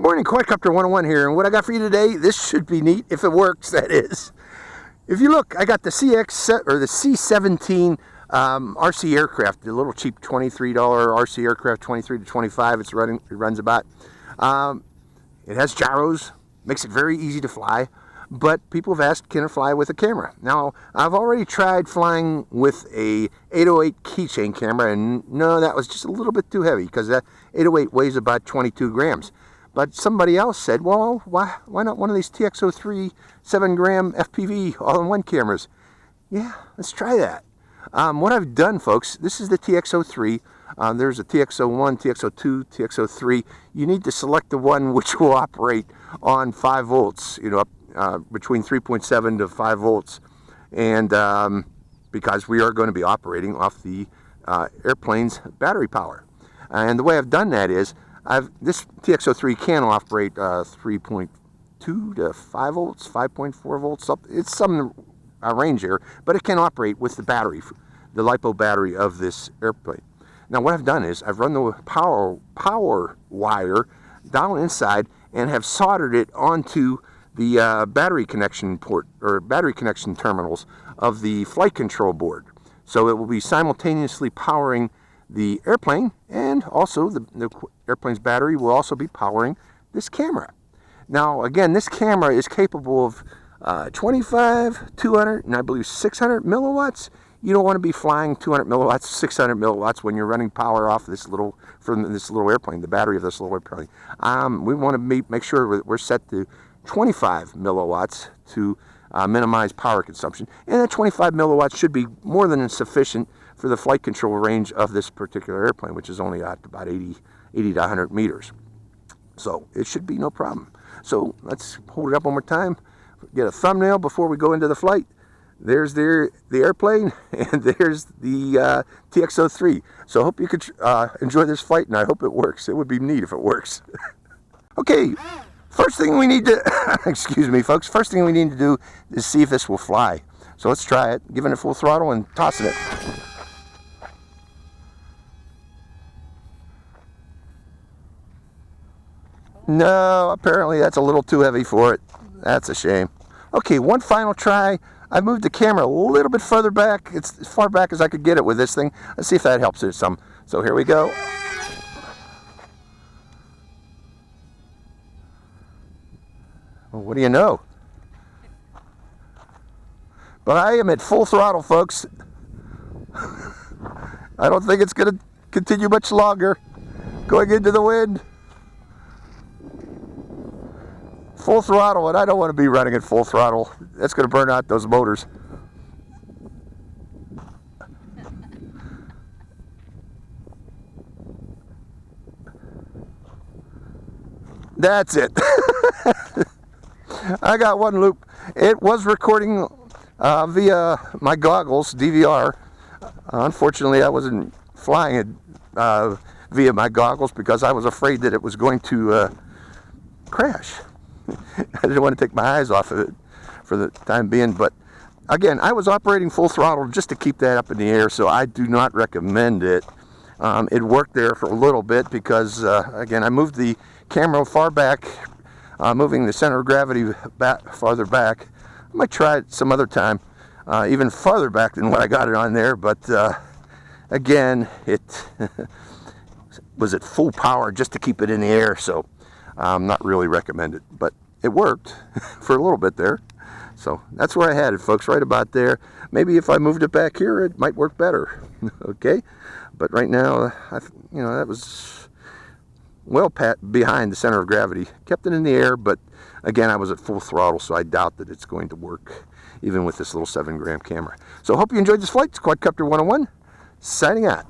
morning, Quadcopter 101 here, and what I got for you today, this should be neat, if it works, that is. If you look, I got the C17 RC aircraft, the little cheap $23 RC aircraft, 23 to 25, it runs about. It has gyros, makes it very easy to fly, but people have asked, can it fly with a camera? Now, I've already tried flying with a 808 keychain camera, and no, that was just a little bit too heavy, because that 808 weighs about 22 grams. But somebody else said, well, why not one of these TX03 7-gram FPV all-in-one cameras? Yeah, let's try that. What I've done, folks, this is the TX03. There's a TX01, TX02, TX03. You need to select the one which will operate on 5 volts, you know, between 3.7 to 5 volts. And because we are going to be operating off the airplane's battery power. And the way I've done that is, this TX03 can operate 3.2 to 5 volts, 5.4 volts. It's some range here, but it can operate with the battery, the LiPo battery of this airplane. Now what I've done is I've run the power wire down inside and have soldered it onto the battery connection port, or battery connection terminals of the flight control board. So it will be simultaneously powering the airplane, and also the airplane's battery will also be powering this camera. Now again, this camera is capable of 25, 200, and I believe 600 milliwatts. You don't want to be flying 200 milliwatts, 600 milliwatts when you're running power off this little airplane, the battery of this little airplane. We want to make sure we're set to 25 milliwatts to minimize power consumption, and that 25 milliwatts should be more than sufficient for the flight control range of this particular airplane, which is only at about 80 to 100 meters. So it should be no problem. So let's hold it up one more time, get a thumbnail before we go into the flight. There's the airplane, and there's the TX03. So I hope you could enjoy this flight, and I hope it works. It would be neat if it works. Okay, first thing we need to, excuse me folks, first thing we need to do is see if this will fly. So let's try it, giving it full throttle and tossing it. No, apparently that's a little too heavy for it. That's a shame. Okay, one final try. I moved the camera a little bit further back. It's as far back as I could get it with this thing. Let's see if that helps it some. So here we go. Well, what do you know? But I am at full throttle, folks. I don't think it's going to continue much longer. Going into the wind. Full throttle, and I don't want to be running at full throttle. That's going to burn out those motors. That's it. I got one loop. It was recording via my goggles, DVR. Unfortunately, I wasn't flying it via my goggles because I was afraid that it was going to crash. I didn't want to take my eyes off of it for the time being, but again, I was operating full throttle just to keep that up in the air, so I do not recommend it. It worked there for a little bit because, again, I moved the camera far back, moving the center of gravity farther back. I might try it some other time, even farther back than what I got it on there, but again, it was at full power just to keep it in the air, so not really recommended, but it worked for a little bit there. So that's where I had it, folks, right about there. Maybe if I moved it back here, it might work better. Okay, but right now, you know, that was well behind the center of gravity. Kept it in the air, but again, I was at full throttle, so I doubt that it's going to work even with this little 7-gram camera. So I hope you enjoyed this flight. It's Quadcopter 101, signing out.